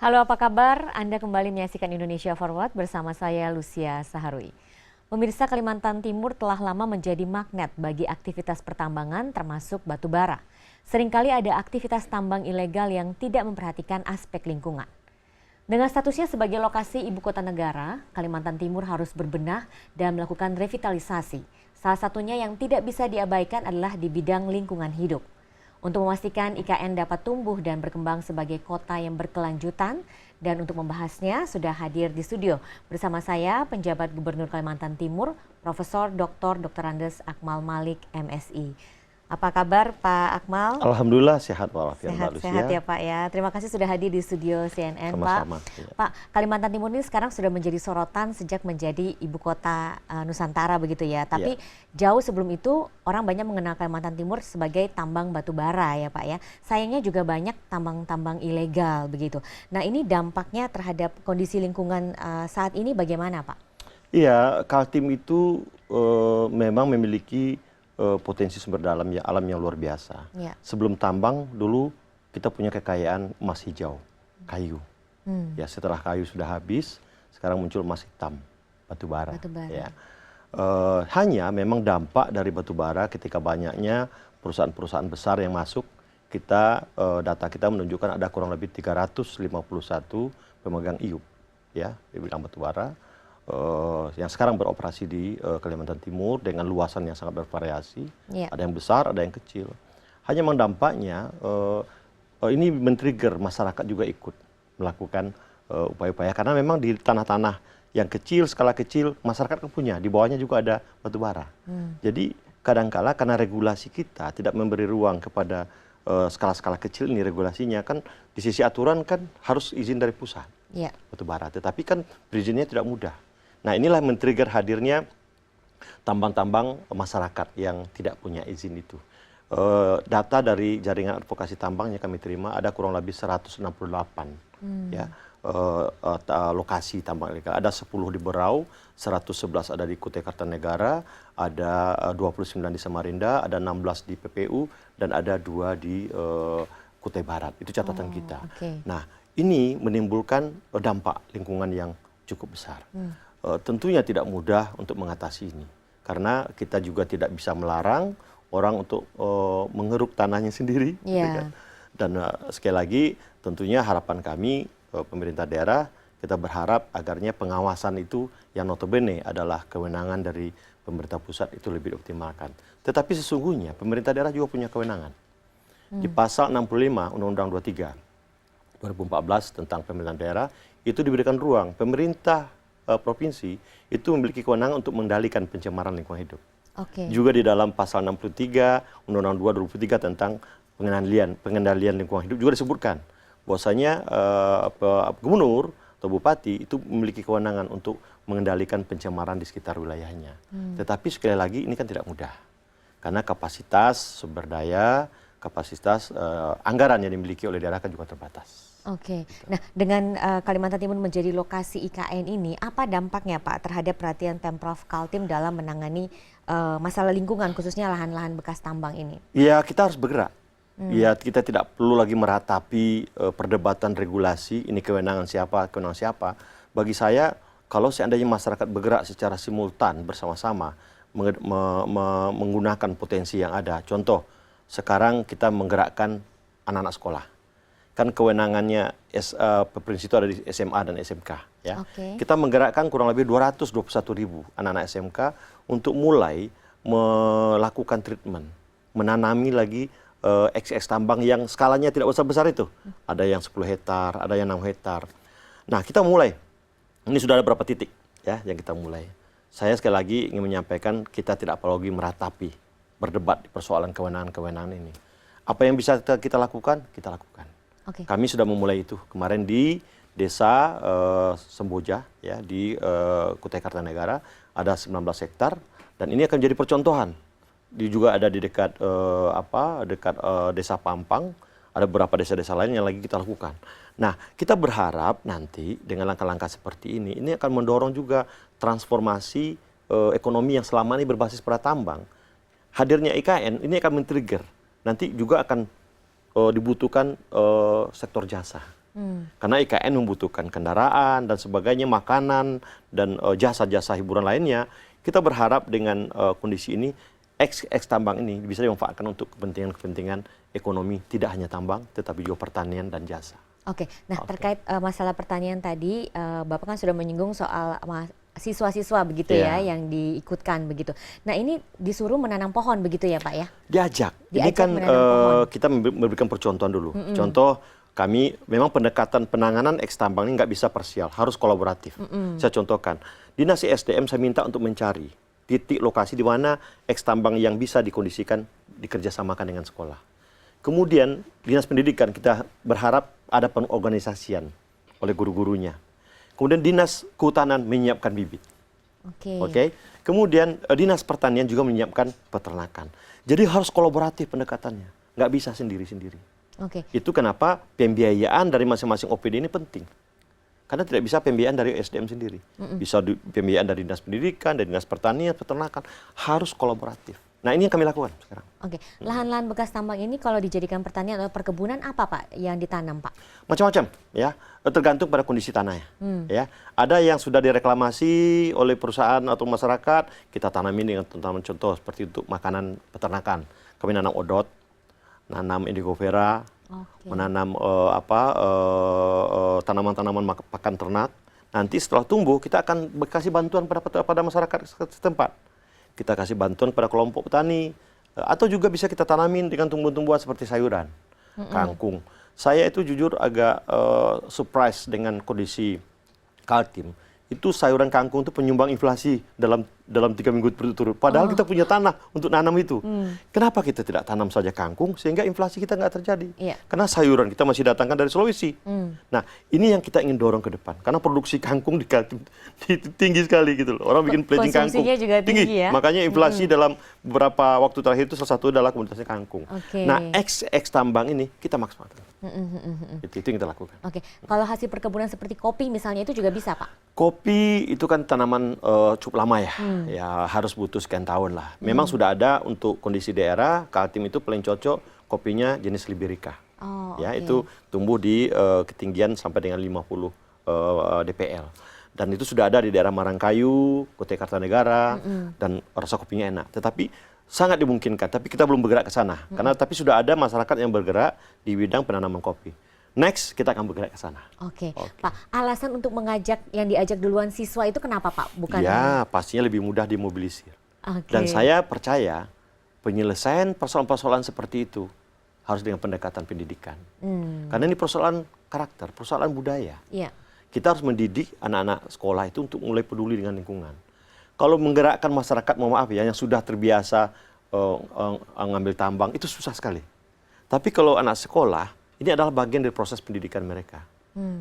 Halo, apa kabar? Anda kembali menyaksikan Indonesia Forward bersama saya Lucia Saharwi. Pemirsa, Kalimantan Timur telah lama menjadi magnet bagi aktivitas pertambangan termasuk batu bara. Seringkali ada aktivitas tambang ilegal yang tidak memperhatikan aspek lingkungan. Dengan statusnya sebagai lokasi ibu kota negara, Kalimantan Timur harus berbenah dan melakukan revitalisasi. Salah satunya yang tidak bisa diabaikan adalah di bidang lingkungan hidup. Untuk memastikan IKN dapat tumbuh dan berkembang sebagai kota yang berkelanjutan, dan untuk membahasnya sudah hadir di studio bersama saya penjabat Gubernur Kalimantan Timur, Profesor Dr. Andes Akmal Malik, MSI. Apa kabar Pak Akmal? Alhamdulillah sehat walafiat. Sehat ya Pak ya. Terima kasih sudah hadir di studio CNN. Sama-sama, Pak. ya. Pak, Kalimantan Timur ini sekarang sudah menjadi sorotan sejak menjadi ibu kota Nusantara begitu ya. Tapi jauh sebelum itu orang banyak mengenal Kalimantan Timur sebagai tambang batu bara ya Pak ya. Sayangnya juga banyak tambang-tambang ilegal begitu. Nah, ini dampaknya terhadap kondisi lingkungan saat ini bagaimana Pak? Iya, Kaltim itu memang memiliki potensi sumber alam yang luar biasa. Ya. Sebelum tambang dulu kita punya kekayaan emas hijau, kayu. Ya, setelah kayu sudah habis, sekarang muncul emas hitam, batu bara. Ya. Hanya memang dampak dari batu bara ketika banyaknya perusahaan-perusahaan besar yang masuk, data kita menunjukkan ada kurang lebih 351 pemegang IUP ya di bidang batu bara. Yang sekarang beroperasi di Kalimantan Timur dengan luasan yang sangat bervariasi, ada yang besar, ada yang kecil. Hanya memang dampaknya ini men-trigger masyarakat juga ikut melakukan upaya-upaya karena memang di tanah-tanah yang kecil, skala kecil, masyarakat kan punya, di bawahnya juga ada batu bara. Jadi kadangkala karena regulasi kita tidak memberi ruang kepada skala-skala kecil ini regulasinya kan di sisi aturan kan harus izin dari pusat batu bara, tetapi kan perizinnya tidak mudah. Nah, inilah men-trigger hadirnya tambang-tambang masyarakat yang tidak punya izin itu. Data dari jaringan advokasi tambang yang kami terima ada kurang lebih 168 ya, lokasi tambang ilegal. Ada 10 di Berau, 111 ada di Kutai Kartanegara, ada 29 di Samarinda, ada 16 di PPU, dan ada 2 di Kutai Barat. Itu catatan kita. Nah, ini menimbulkan dampak lingkungan yang cukup besar. Tentunya tidak mudah untuk mengatasi ini, karena kita juga tidak bisa melarang orang untuk mengeruk tanahnya sendiri. Gitu kan? Dan sekali lagi, tentunya harapan kami pemerintah daerah, kita berharap agarnya pengawasan itu yang notabene adalah kewenangan dari pemerintah pusat itu lebih dioptimalkan. Tetapi sesungguhnya pemerintah daerah juga punya kewenangan. Di pasal 65 Undang-Undang 23 2014 tentang pemerintahan daerah itu diberikan ruang pemerintah provinsi itu memiliki kewenangan untuk mengendalikan pencemaran lingkungan hidup. Juga di dalam pasal 63 Undang-Undang 2 2003 tentang pengendalian lingkungan hidup juga disebutkan bahwasanya gubernur atau bupati itu memiliki kewenangan untuk mengendalikan pencemaran di sekitar wilayahnya. Tetapi sekali lagi ini kan tidak mudah karena kapasitas sumber daya, kapasitas anggaran yang dimiliki oleh daerah kan juga terbatas. Nah, dengan Kalimantan Timur menjadi lokasi IKN ini, apa dampaknya Pak terhadap perhatian Pemprov Kaltim dalam menangani masalah lingkungan, khususnya lahan-lahan bekas tambang ini? Ya, kita harus bergerak. Ya, kita tidak perlu lagi meratapi perdebatan regulasi, ini kewenangan siapa. Bagi saya, kalau seandainya masyarakat bergerak secara simultan bersama-sama, menggunakan potensi yang ada. Contoh, sekarang kita menggerakkan anak-anak sekolah. Kan kewenangannya prinsip itu ada di SMA dan SMK. Ya. Kita menggerakkan kurang lebih 221.000 anak-anak SMK untuk mulai melakukan treatment, menanami lagi XX tambang yang skalanya tidak besar-besar itu. Ada yang 10 hektar, ada yang 6 hektar. Nah, kita mulai. Ini sudah ada beberapa titik ya yang kita mulai. Saya sekali lagi ingin menyampaikan kita tidak perlu lagi meratapi, berdebat di persoalan kewenangan-kewenangan ini. Apa yang bisa kita lakukan, kita lakukan. Kami sudah memulai itu kemarin di desa Semboja ya di Kutai Kartanegara ada 19 hektar dan ini akan jadi percontohan. Juga ada di dekat desa Pampang, ada beberapa desa-desa lain yang lagi kita lakukan. Nah, kita berharap nanti dengan langkah-langkah seperti ini akan mendorong juga transformasi ekonomi yang selama ini berbasis pada tambang. Hadirnya IKN ini akan men-trigger. Nanti juga akan dibutuhkan sektor jasa. Karena IKN membutuhkan kendaraan dan sebagainya, makanan dan jasa-jasa hiburan lainnya. Kita berharap dengan kondisi ini eks tambang ini bisa dimanfaatkan untuk kepentingan-kepentingan ekonomi, tidak hanya tambang tetapi juga pertanian dan jasa. Oke, nah terkait masalah pertanian tadi, Bapak kan sudah menyinggung soal siswa-siswa begitu ya yang diikutkan begitu. Nah ini disuruh menanam pohon begitu ya Pak ya? Diajak ini kan kita memberikan percontohan dulu. Contoh kami memang pendekatan penanganan eks tambang ini nggak bisa parsial, harus kolaboratif. Saya contohkan, Dinas SDM saya minta untuk mencari titik lokasi di mana eks tambang yang bisa dikondisikan dikerjasamakan dengan sekolah. Kemudian Dinas Pendidikan kita berharap ada pengorganisasian oleh guru-gurunya. Kemudian Dinas Kehutanan menyiapkan bibit. Oke. Kemudian Dinas Pertanian juga menyiapkan peternakan. Jadi harus kolaboratif pendekatannya, nggak bisa sendiri-sendiri. Itu kenapa pembiayaan dari masing-masing OPD ini penting. Karena tidak bisa pembiayaan dari SDM sendiri. Bisa pembiayaan dari Dinas Pendidikan, dari Dinas Pertanian, peternakan, harus kolaboratif. Nah ini yang kami lakukan sekarang. Lahan-lahan bekas tambang ini kalau dijadikan pertanian atau perkebunan apa Pak yang ditanam Pak? Macam-macam ya, tergantung pada kondisi tanahnya. Ya, ada yang sudah direklamasi oleh perusahaan atau masyarakat, kita tanamin dengan tanaman contoh seperti untuk makanan peternakan. Kami nanam odot, nanam indigo vera, menanam tanaman-tanaman pakan ternak. Nanti setelah tumbuh kita akan kasih bantuan pada masyarakat setempat. Kita kasih bantuan pada kelompok petani, atau juga bisa kita tanamin dengan tumbuhan-tumbuhan seperti sayuran, kangkung. Saya itu jujur agak surprise dengan kondisi Kaltim. Itu sayuran kangkung itu penyumbang inflasi dalam 3 minggu berturut-turut. Padahal kita punya tanah untuk nanam itu. Kenapa kita tidak tanam saja kangkung sehingga inflasi kita nggak terjadi? Karena sayuran kita masih datangkan dari Sulawesi. Nah, ini yang kita ingin dorong ke depan. Karena produksi kangkung di Kaltim tinggi sekali gitu loh. Orang bikin plating kangkung juga tinggi ya? Makanya inflasi dalam beberapa waktu terakhir itu salah satu adalah komoditasnya kangkung. Nah, eks tambang ini kita maksimalkan. Itu yang kita lakukan. Kalau hasil perkebunan seperti kopi misalnya itu juga bisa Pak? Kopi itu kan tanaman cukup lama ya, ya harus butuh sekian tahun lah. Memang sudah ada untuk kondisi daerah, Kaltim itu paling cocok kopinya jenis Liberica. Itu tumbuh di ketinggian sampai dengan 50 dpl. Dan itu sudah ada di daerah Marangkayu, Kutai Kartanegara, dan rasa kopinya enak. Tetapi sangat dimungkinkan, tapi kita belum bergerak ke sana. Karena tapi sudah ada masyarakat yang bergerak di bidang penanaman kopi. Next, kita akan bergerak ke sana. Pak, alasan untuk yang diajak duluan siswa itu kenapa Pak? Ya, pastinya lebih mudah dimobilisir. Dan saya percaya penyelesaian persoalan-persoalan seperti itu harus dengan pendekatan pendidikan. Karena ini persoalan karakter, persoalan budaya. Kita harus mendidik anak-anak sekolah itu untuk mulai peduli dengan lingkungan. Kalau menggerakkan masyarakat, mohon maaf ya, yang sudah terbiasa ngambil tambang, itu susah sekali. Tapi kalau anak sekolah, ini adalah bagian dari proses pendidikan mereka.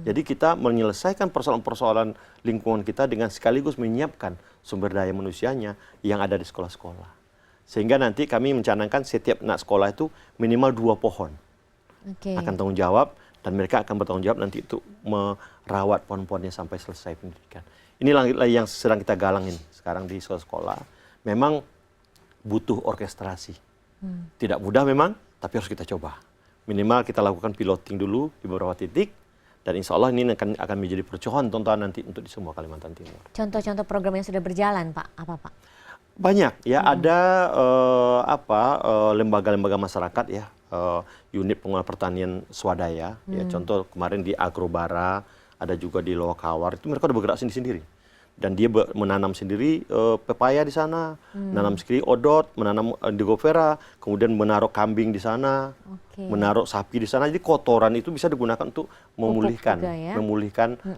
Jadi kita menyelesaikan persoalan-persoalan lingkungan kita dengan sekaligus menyiapkan sumber daya manusianya yang ada di sekolah-sekolah. Sehingga nanti kami mencanangkan setiap anak sekolah itu minimal 2 pohon. Akan tanggung jawab dan mereka akan bertanggung jawab nanti untuk merawat pohon-pohonnya sampai selesai pendidikan. Inilah yang sedang kita galang ini sekarang di sekolah. Memang butuh orkestrasi. Tidak mudah memang, tapi harus kita coba. Minimal kita lakukan piloting dulu di beberapa titik, dan insya Allah ini akan menjadi percontohan tontonan nanti untuk di semua Kalimantan Timur. Contoh-contoh program yang sudah berjalan Pak, apa Pak? Banyak ya, ada lembaga-lembaga masyarakat ya, unit pengelola pertanian swadaya, ya contoh kemarin di Agrobara, ada juga di Lowakawar, itu mereka udah bergerak sendiri-sendiri. Dan dia menanam sendiri pepaya di sana, menanam sendiri odot, menanam indigo vera, kemudian menaruh kambing di sana, menaruh sapi di sana. Jadi kotoran itu bisa digunakan untuk memulihkan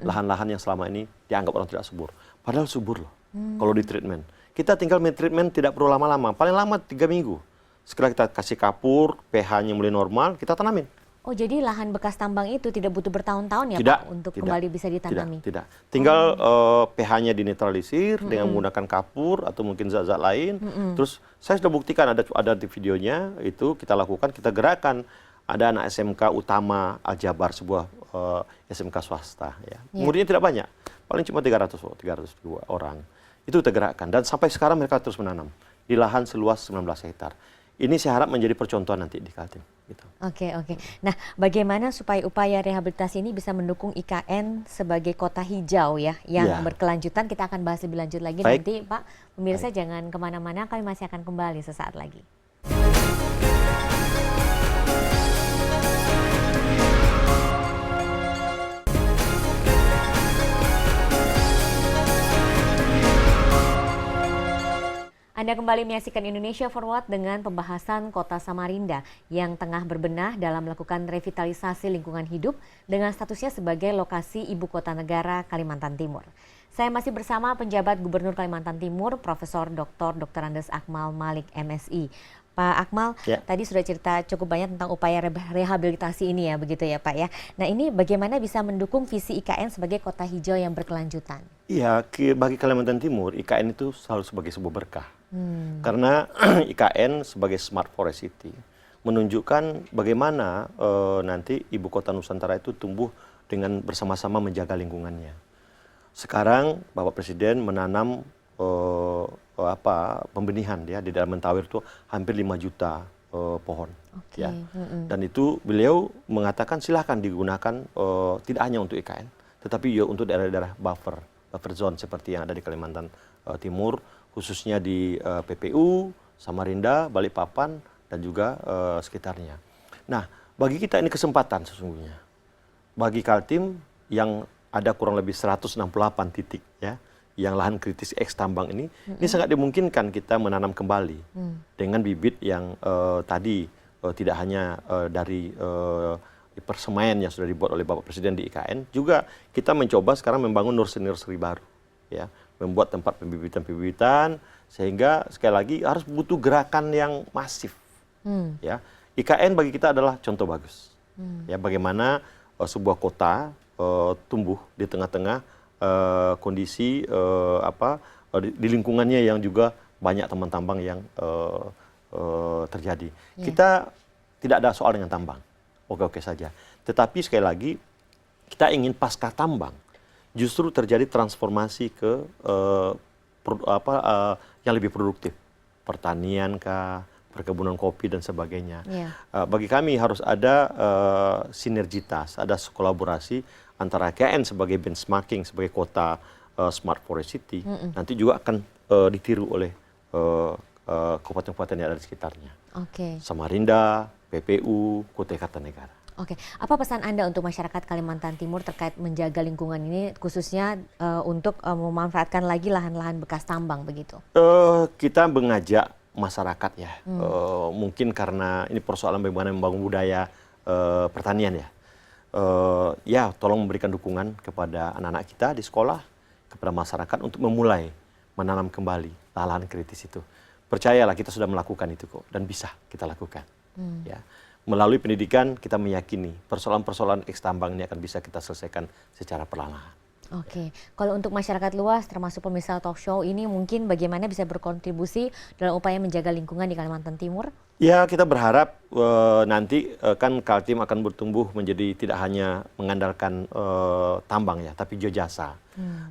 lahan-lahan yang selama ini dianggap orang tidak subur. Padahal subur loh, kalau di treatment. Kita tinggal treatment tidak perlu lama-lama, paling lama 3 minggu. Setelah kita kasih kapur, pH-nya mulai normal, kita tanamin. Oh, jadi lahan bekas tambang itu tidak butuh bertahun-tahun ya Pak untuk kembali bisa ditanami? Tidak. Tinggal pH-nya dinetralisir dengan menggunakan kapur atau mungkin zat-zat lain. Terus saya sudah buktikan ada di videonya, itu kita lakukan, kita gerakkan. Ada anak SMK Utama Aljabar, sebuah SMK swasta. Ya. Muridnya tidak banyak, paling cuma 302 orang. Itu kita gerakkan dan sampai sekarang mereka terus menanam di lahan seluas 19 hektar. Ini saya harap menjadi percontohan nanti di Kaltim. Gitu. Oke. Nah, bagaimana supaya upaya rehabilitasi ini bisa mendukung IKN sebagai kota hijau ya, yang berkelanjutan? Kita akan bahas lebih lanjut lagi nanti, Pak. Pemirsa jangan kemana-mana, kami masih akan kembali sesaat lagi. Anda kembali menyaksikan Indonesia Forward dengan pembahasan Kota Samarinda yang tengah berbenah dalam melakukan revitalisasi lingkungan hidup dengan statusnya sebagai lokasi ibu kota negara Kalimantan Timur. Saya masih bersama penjabat Gubernur Kalimantan Timur, Profesor Dr. Andes Akmal Malik, MSI. Pak Akmal, tadi sudah cerita cukup banyak tentang upaya rehabilitasi ini ya, begitu ya Pak ya. Nah ini bagaimana bisa mendukung visi IKN sebagai kota hijau yang berkelanjutan? Iya, bagi Kalimantan Timur, IKN itu selalu sebagai sebuah berkah. Karena IKN sebagai Smart Forest City menunjukkan bagaimana nanti ibu kota Nusantara itu tumbuh dengan bersama-sama menjaga lingkungannya. Sekarang Bapak Presiden menanam pembenihan ya di dalam Mentawir itu hampir 5 juta pohon. Ya. Dan itu beliau mengatakan silahkan digunakan tidak hanya untuk IKN, tetapi juga untuk daerah-daerah buffer zone seperti yang ada di Kalimantan Timur, khususnya di PPU, Samarinda, Balikpapan, dan juga sekitarnya. Nah, bagi kita ini kesempatan sesungguhnya. Bagi Kaltim yang ada kurang lebih 168 titik ya, yang lahan kritis eks tambang ini sangat dimungkinkan kita menanam kembali dengan bibit yang tadi tidak hanya dari persemaian yang sudah dibuat oleh Bapak Presiden di IKN, juga kita mencoba sekarang membangun nursery baru, ya, membuat tempat pembibitan sehingga sekali lagi harus butuh gerakan yang masif, ya. IKN bagi kita adalah contoh bagus, ya, bagaimana sebuah kota tumbuh di tengah-tengah kondisi di lingkungannya yang juga banyak tambang-tambang yang terjadi. Kita tidak ada soal dengan tambang, oke-oke saja. Tetapi sekali lagi kita ingin pasca tambang justru terjadi transformasi ke yang lebih produktif, pertanian kah, perkebunan kopi dan sebagainya. Bagi kami harus ada sinergitas, ada kolaborasi antara KN sebagai benchmarking sebagai kota Smart Forest City, nanti juga akan ditiru oleh kabupaten-kabupaten yang ada di sekitarnya. Samarinda, PPU, Kutai Kartanegara. Apa pesan Anda untuk masyarakat Kalimantan Timur terkait menjaga lingkungan ini, khususnya untuk memanfaatkan lagi lahan-lahan bekas tambang begitu? Kita mengajak masyarakat ya, mungkin karena ini persoalan bagaimana membangun budaya pertanian ya. Ya, tolong memberikan dukungan kepada anak-anak kita di sekolah, kepada masyarakat untuk memulai menanam kembali lahan kritis itu. Percayalah kita sudah melakukan itu kok dan bisa kita lakukan. Ya. Melalui pendidikan kita meyakini persoalan-persoalan eks tambang ini akan bisa kita selesaikan secara perlahan. Kalau untuk masyarakat luas termasuk pemirsa talk show ini mungkin bagaimana bisa berkontribusi dalam upaya menjaga lingkungan di Kalimantan Timur? Ya, kita berharap nanti kan Kaltim akan bertumbuh menjadi tidak hanya mengandalkan tambang ya, tapi juga jasa.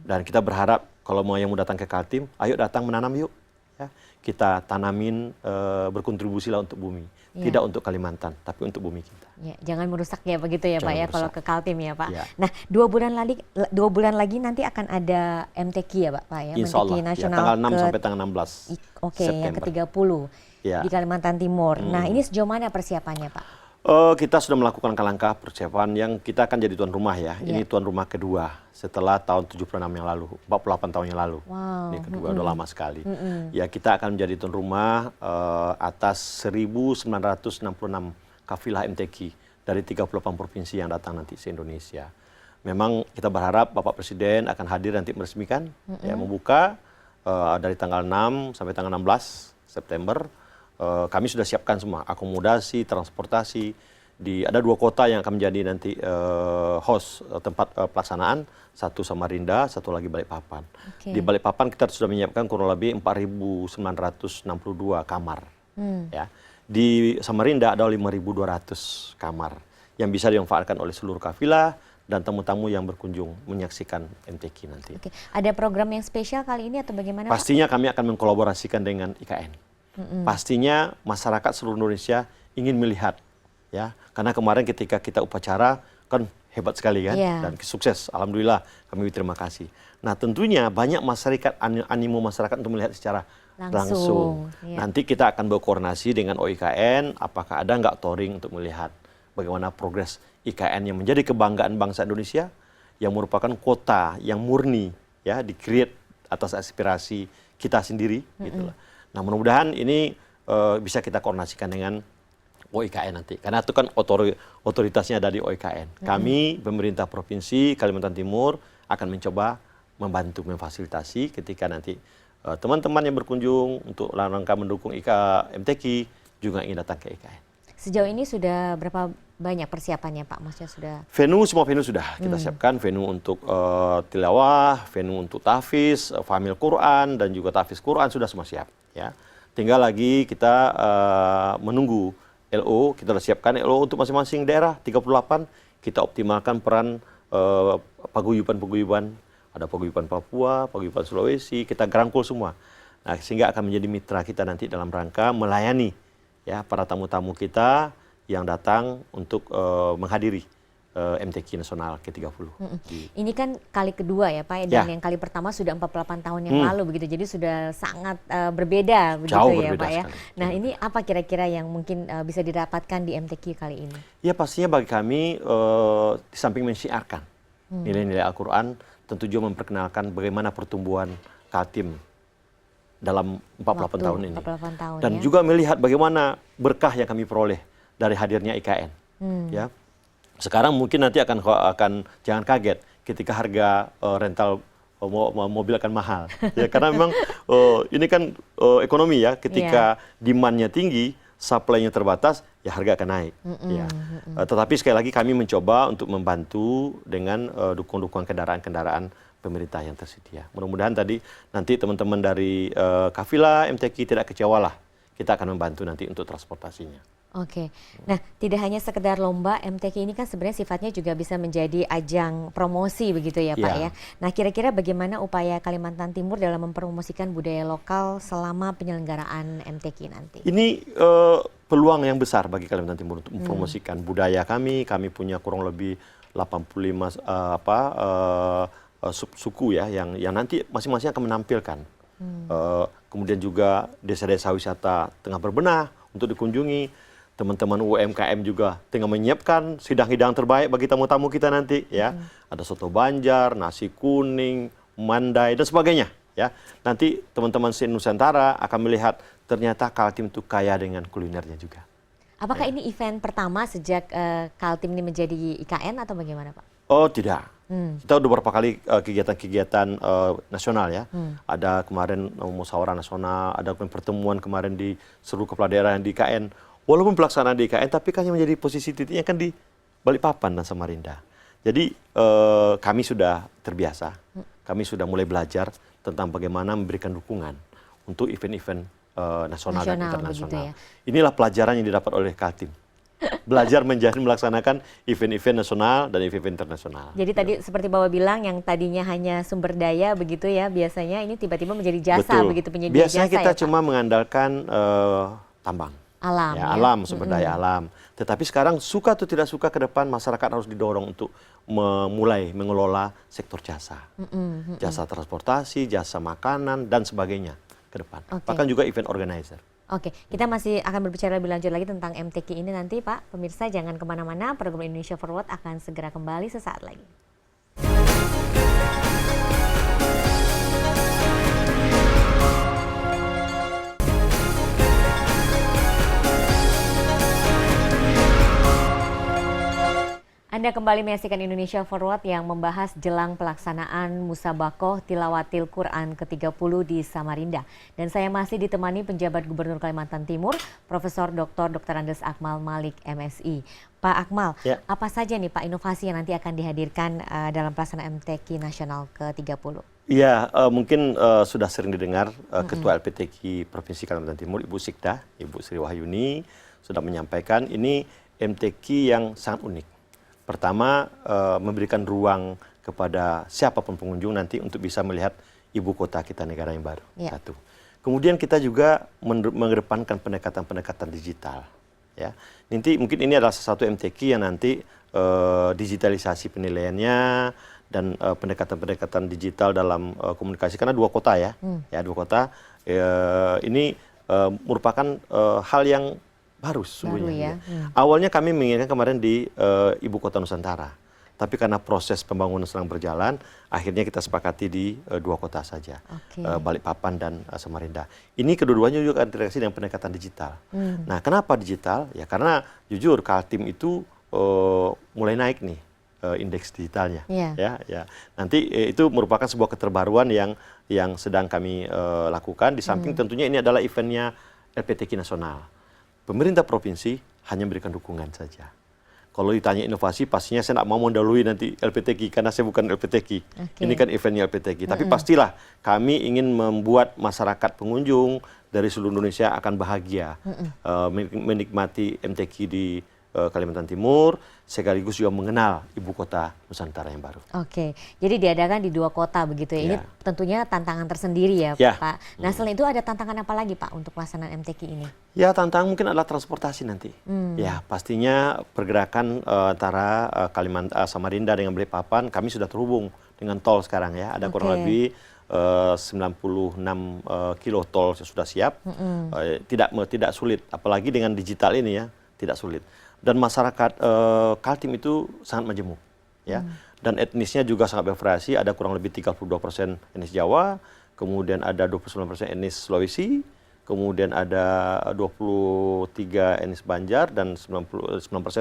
Dan kita berharap kalau mau yang mau datang ke Kaltim, ayo datang menanam yuk. Ya. Kita tanamin, berkontribusilah untuk bumi. Tidak untuk Kalimantan, tapi untuk bumi kita. Ya, jangan merusak ya begitu ya Pak ya kalau ke Kaltim ya Pak. Nah 2 bulan lagi nanti akan ada MTQ ya Pak ya, MTQ nasional tanggal 6 sampai tanggal 16 September. Yang ke-30 di Kalimantan Timur. Nah ini sejauh mana persiapannya Pak? Kita sudah melakukan langkah persiapan yang kita akan jadi tuan rumah ya. Ini tuan rumah kedua setelah tahun 76 yang lalu, 48 tahun yang lalu. Ini kedua, udah lama sekali. Ya, kita akan menjadi tuan rumah atas 1.966 kafilah MTQ dari 38 provinsi yang datang nanti se Indonesia. Memang kita berharap Bapak Presiden akan hadir nanti meresmikan, ya, membuka dari tanggal 6 sampai tanggal 16 September. Kami sudah siapkan semua akomodasi, transportasi. Ada 2 kota yang akan menjadi nanti host tempat pelaksanaan, satu Samarinda, satu lagi Balikpapan. Di Balikpapan kita sudah menyiapkan kurang lebih 4.962 kamar. Ya. Di Samarinda ada 5.200 kamar yang bisa dimanfaatkan oleh seluruh kafilah dan tamu-tamu yang berkunjung menyaksikan MTQ nanti. Ada program yang spesial kali ini atau bagaimana? Pastinya kami akan mengkolaborasikan dengan IKN. Pastinya masyarakat seluruh Indonesia ingin melihat ya. Karena kemarin ketika kita upacara kan hebat sekali kan, dan sukses. Alhamdulillah, kami terima kasih. Nah, tentunya banyak masyarakat, animo masyarakat untuk melihat secara langsung. Nanti kita akan berkoordinasi dengan OIKN, apakah ada nggak touring untuk melihat bagaimana progres IKN yang menjadi kebanggaan bangsa Indonesia, yang merupakan kota yang murni, ya, di-create atas aspirasi kita sendiri, gitu lah. Nah, mudah-mudahan ini bisa kita koordinasikan dengan OIKN nanti, karena itu kan otoritasnya ada di OIKN. Kami, pemerintah Provinsi Kalimantan Timur, akan mencoba membantu, memfasilitasi ketika nanti teman-teman yang berkunjung untuk rangka mendukung MTQ juga ingin datang ke IKN. Sejauh ini sudah berapa banyak persiapannya Pak? Maksudnya sudah? Semua venue sudah kita siapkan, venue untuk tilawah, venue untuk tahfiz, famil Quran, dan juga tahfiz Quran sudah semua siap. Ya. Tinggal lagi kita menunggu LO, kita sudah siapkan LO untuk masing-masing daerah, 38, kita optimalkan peran paguyuban-paguyuban, ada paguyuban Papua, paguyuban Sulawesi, kita gerangkul semua. Nah, sehingga akan menjadi mitra kita nanti dalam rangka melayani ya para tamu-tamu kita yang datang untuk menghadiri MTQ Nasional ke-30. Ini kan kali kedua ya Pak, dan yang kali pertama sudah 48 tahun yang lalu begitu, jadi sudah sangat berbeda begitu. Jauh ya Pak ya. Nah, ini apa kira-kira yang mungkin bisa didapatkan di MTQ kali ini? Ya pastinya bagi kami di samping mensiarkan nilai-nilai Al-Quran, tentu juga memperkenalkan bagaimana pertumbuhan Kaltim dalam 48 tahun ini. 48 tahun, dan juga melihat bagaimana berkah yang kami peroleh dari hadirnya IKN. Ya. Sekarang mungkin nanti akan jangan kaget ketika harga rental mobil akan mahal. Ya, karena memang ini kan ekonomi ya, ketika demand-nya tinggi, supply-nya terbatas, ya harga akan naik. Ya. Tetapi sekali lagi kami mencoba untuk membantu dengan dukungan kendaraan-kendaraan pemerintah yang tersedia. Mudah-mudahan nanti teman-teman dari kafilah MTQ tidak kecewalah. Kita akan membantu nanti untuk transportasinya. Oke, nah tidak hanya sekedar lomba, MTQ ini kan sebenarnya sifatnya juga bisa menjadi ajang promosi begitu ya Pak ya. Nah, kira-kira bagaimana upaya Kalimantan Timur dalam mempromosikan budaya lokal selama penyelenggaraan MTQ nanti? Ini peluang yang besar bagi Kalimantan Timur untuk mempromosikan budaya kami. Kami punya kurang lebih 85 suku ya yang nanti masing-masing akan menampilkan. Kemudian juga desa-desa wisata tengah berbenah untuk dikunjungi. Teman-teman UMKM juga tengah menyiapkan sidang-hidang terbaik bagi tamu-tamu kita nanti ya. Ada soto Banjar, nasi kuning, mandai dan sebagainya ya. Nanti teman-teman se-Nusantara akan melihat ternyata Kaltim itu kaya dengan kulinernya juga. Apakah ini event pertama sejak Kaltim ini menjadi IKN atau bagaimana Pak? Oh tidak. Kita udah beberapa kali kegiatan-kegiatan nasional ya. Ada kemarin musyawarah nasional, ada pertemuan kemarin di seluruh kepala daerah yang di IKN. Walaupun pelaksanaan di IKN, tapi kan yang menjadi posisi titiknya kan di Balikpapan dan Samarinda. Jadi kami sudah terbiasa, kami sudah mulai belajar tentang bagaimana memberikan dukungan untuk event-event nasional dan internasional. Inilah pelajaran yang didapat oleh Kaltim. Belajar melaksanakan event-event nasional dan event internasional. Jadi tadi seperti Bapak bilang yang tadinya hanya sumber daya begitu ya, biasanya ini tiba-tiba menjadi jasa. Begitu penyedia biasanya jasa. Biasanya kita cuma mengandalkan tambang. Alam, ya, alam, sumber daya alam. Tetapi sekarang suka atau tidak suka ke depan masyarakat harus didorong untuk mulai mengelola sektor jasa. Jasa transportasi, jasa makanan, dan sebagainya ke depan. Bahkan juga event organizer. Oke, kita masih akan berbicara lebih lanjut lagi tentang MTQ ini nanti Pak. Pemirsa jangan kemana-mana, program Indonesia Forward akan segera kembali sesaat lagi. Anda kembali menyaksikan Indonesia Forward yang membahas jelang pelaksanaan Musabakoh Tilawatil Quran ke-30 di Samarinda. Dan saya masih ditemani penjabat Gubernur Kalimantan Timur, Profesor Dr. Andes Akmal Malik, MSI. Pak Akmal, apa saja nih Pak inovasi yang nanti akan dihadirkan dalam pelaksanaan MTQ Nasional ke-30? Iya, mungkin sudah sering didengar Ketua LPTQ Provinsi Kalimantan Timur, Ibu Sikda, Ibu Sri Wahyuni, sudah menyampaikan ini MTQ yang sangat unik. Pertama, memberikan ruang kepada siapapun pengunjung nanti untuk bisa melihat ibu kota kita negara yang baru. Satu. Kemudian kita juga mengedepankan pendekatan-pendekatan digital. ya. Nanti mungkin ini adalah satu MTQ yang nanti digitalisasi penilaiannya dan pendekatan-pendekatan digital dalam komunikasi, karena 2 kota ya, 2 kota ini merupakan hal yang baru sesungguhnya. Awalnya kami menginginkan kemarin di Ibu Kota Nusantara, tapi karena proses pembangunan sedang berjalan, akhirnya kita sepakati di 2 kota saja, Balikpapan dan Samarinda. Ini kedua-duanya juga terintegrasi dengan pendekatan digital. Nah, kenapa digital? Ya karena jujur Kaltim itu mulai naik nih indeks digitalnya, ya. Nanti itu merupakan sebuah keterbaruan yang sedang kami lakukan. Di samping tentunya ini adalah eventnya LPTQ nasional. Pemerintah provinsi hanya memberikan dukungan saja. Kalau ditanya inovasi, pastinya saya tidak mau mendahului nanti LPTQ karena saya bukan LPTQ. Ini kan eventnya LPTQ. Tapi pastilah kami ingin membuat masyarakat pengunjung dari seluruh Indonesia akan bahagia menikmati MTQ di Kalimantan Timur, sekaligus juga mengenal Ibu Kota Nusantara yang baru. Oke, jadi diadakan di 2 kota begitu ya. Ini tentunya tantangan tersendiri ya, Pak. Nah, selain itu ada tantangan apa lagi, Pak, untuk pelaksanaan MTQ ini? Ya, tantangan mungkin adalah transportasi nanti. Ya, pastinya pergerakan antara Kalimantan Samarinda dengan Balikpapan, kami sudah terhubung dengan tol sekarang ya. Ada kurang lebih 96 kilo tol sudah siap. Tidak sulit, apalagi dengan digital ini ya, tidak sulit. Dan masyarakat Kaltim itu sangat majemuk, ya. Dan etnisnya juga sangat bervariasi. Ada kurang lebih 32% etnis Jawa, kemudian ada 29% etnis Sulawesi, kemudian ada 23 etnis Banjar dan 9%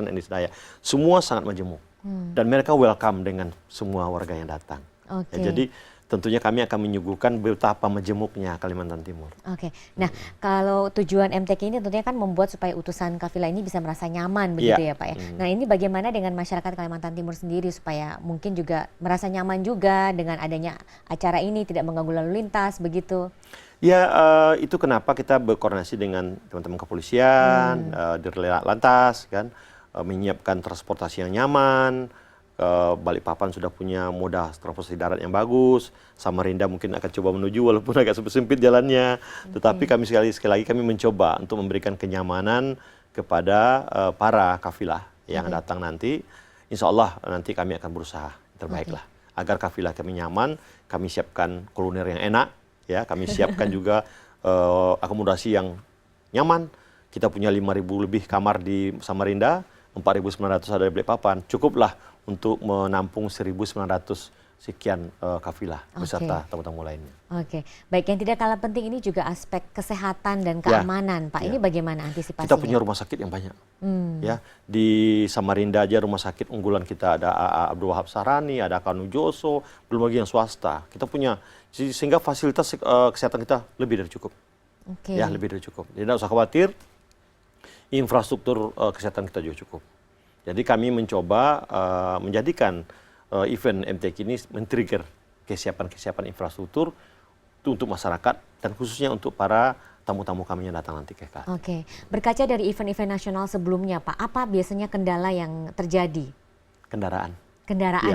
etnis Dayak. Semua sangat majemuk. Dan mereka welcome dengan semua warga yang datang. Ya, jadi tentunya kami akan menyuguhkan betapa majemuknya Kalimantan Timur. Nah kalau tujuan MTQ ini tentunya kan membuat supaya utusan kafilah ini bisa merasa nyaman begitu ya Pak ya. Nah ini bagaimana dengan masyarakat Kalimantan Timur sendiri supaya mungkin juga merasa nyaman juga dengan adanya acara ini, tidak mengganggu lalu lintas begitu? Ya itu kenapa kita berkoordinasi dengan teman-teman kepolisian, Dirlantas Lantas kan, menyiapkan transportasi yang nyaman. Balikpapan sudah punya moda transportasi darat yang bagus, Samarinda mungkin akan coba menuju walaupun agak sempit jalannya, tetapi kami sekali lagi kami mencoba untuk memberikan kenyamanan kepada para kafilah yang datang nanti. Insya Allah nanti kami akan berusaha terbaik lah agar kafilah kami nyaman. Kami siapkan kuliner yang enak, ya kami siapkan juga akomodasi yang nyaman. Kita punya 5.000 lebih kamar di Samarinda, 4.900 ada di Balikpapan, cukuplah untuk menampung 1.900 sekian kafilah beserta tamu-tamu lainnya. Baik, yang tidak kalah penting ini juga aspek kesehatan dan keamanan, Pak. Ini bagaimana antisipasinya? Kita punya rumah sakit yang banyak. Ya, di Samarinda aja rumah sakit unggulan kita ada Abdul Wahab Sarani, ada Kanu Joso, belum lagi yang swasta. Kita punya sehingga fasilitas kesehatan kita lebih dari cukup. Ya, lebih dari cukup. Jadi tidak usah khawatir, infrastruktur kesehatan kita juga cukup. Jadi kami mencoba menjadikan event MTQ ini men-trigger kesiapan infrastruktur untuk masyarakat dan khususnya untuk para tamu-tamu kami yang datang nanti ke KK. Berkaca dari event-event nasional sebelumnya Pak, apa biasanya kendala yang terjadi? Kendaraan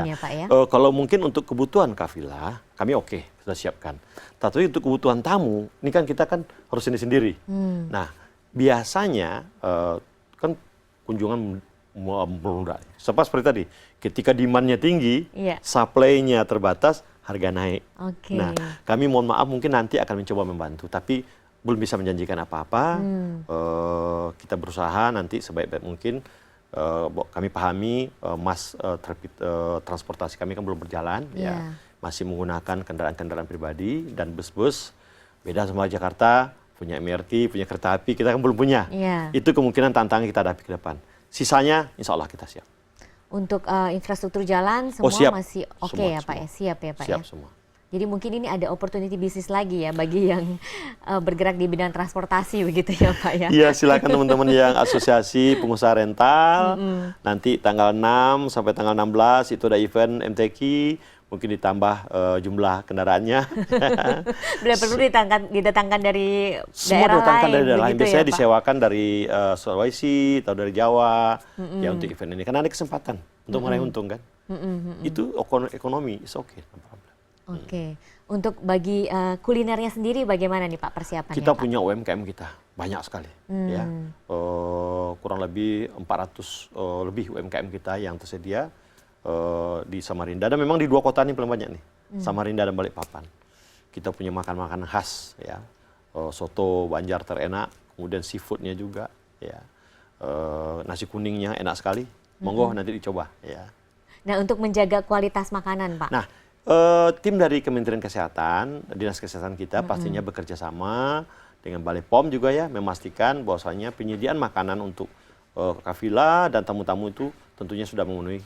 ya Pak ya? Kalau mungkin untuk kebutuhan kafilah, kami sudah siapkan. Tapi untuk kebutuhan tamu, ini kan kita kan harus sendiri. Nah, biasanya kan kunjungan melonjak. Seperti tadi, ketika demand-nya tinggi, supply-nya terbatas, harga naik. Nah, kami mohon maaf mungkin nanti akan mencoba membantu, tapi belum bisa menjanjikan apa-apa. Kita berusaha nanti sebaik-baik mungkin. Kami pahami transportasi kami kan belum berjalan, ya masih menggunakan kendaraan-kendaraan pribadi dan bus-bus. Beda sama Jakarta, punya MRT, punya kereta api, kita kan belum punya. Itu kemungkinan tantangan kita hadapi ke depan. Sisanya insya Allah kita siap. Untuk infrastruktur jalan semua masih ya Pak ya? Siap ya Pak ya? Siap semua. Jadi mungkin ini ada opportunity bisnis lagi ya bagi yang bergerak di bidang transportasi begitu ya Pak ya? Iya, silakan teman-teman yang asosiasi pengusaha rental. Nanti tanggal 6 sampai tanggal 16 itu ada event MTQ. Mungkin ditambah jumlah kendaraannya. Bila perlu didatangkan dari semua daerah lain. Dari daerah lain. Biasanya ya, disewakan dari Sulawesi atau dari Jawa ya untuk event ini. Karena ada kesempatan untuk meraih untung kan. Itu ekonomi, it's okay. Untuk bagi kulinernya sendiri bagaimana nih Pak persiapannya? Kita Pak? punya UMKM kita banyak sekali, ya. Kurang lebih 400 lebih UMKM kita yang tersedia di Samarinda, dan memang di 2 kota ini paling banyak nih, Samarinda dan Balikpapan. Kita punya makan-makanan khas, ya, soto Banjar terenak, kemudian seafoodnya juga, ya, nasi kuningnya enak sekali, monggo nanti dicoba, ya. Nah, untuk menjaga kualitas makanan, Pak. Nah, tim dari Kementerian Kesehatan, Dinas Kesehatan kita pastinya bekerja sama dengan Balai POM juga ya, memastikan bahwasanya penyediaan makanan untuk kafilah dan tamu-tamu itu tentunya sudah memenuhi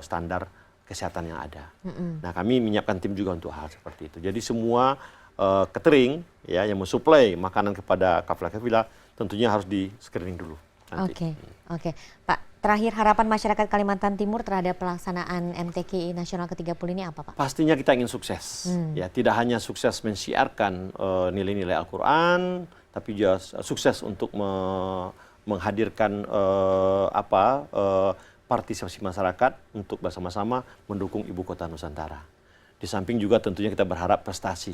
standar kesehatan yang ada. Nah, kami menyiapkan tim juga untuk hal seperti itu. Jadi semua catering ya yang mensuplai makanan kepada kafilah-kafilah tentunya harus di screening dulu. Oke. Pak, terakhir harapan masyarakat Kalimantan Timur terhadap pelaksanaan MTQ Nasional ke-30 ini apa, Pak? Pastinya kita ingin sukses. Ya, tidak hanya sukses mensiarkan nilai-nilai Al-Qur'an, tapi juga sukses untuk menghadirkan partisipasi masyarakat untuk bersama-sama mendukung Ibu Kota Nusantara. Di samping juga tentunya kita berharap prestasi.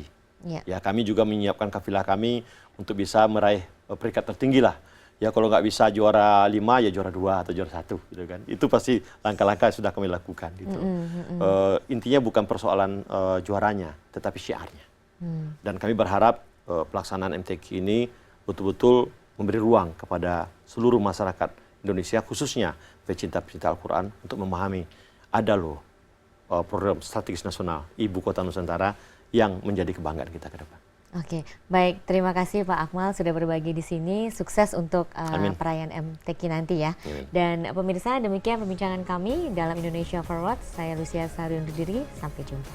Ya, kami juga menyiapkan kafilah kami untuk bisa meraih peringkat tertinggi lah. Ya, kalau nggak bisa juara 5 ya juara 2 atau juara 1 gitu kan. Itu pasti langkah-langkah yang sudah kami lakukan gitu. Intinya bukan persoalan juaranya, tetapi syiarnya. Dan kami berharap pelaksanaan MTQ ini betul-betul memberi ruang kepada seluruh masyarakat Indonesia, khususnya pecinta-pecinta Al-Quran, untuk memahami ada loh program strategis nasional Ibu Kota Nusantara yang menjadi kebanggaan kita ke depan. Oke, baik. Terima kasih Pak Akmal sudah berbagi di sini. Sukses untuk perayaan MTQ nanti ya. Dan pemirsa, demikian perbincangan kami dalam Indonesia Forward. Saya Lucia Saharwi undur diri. Sampai jumpa.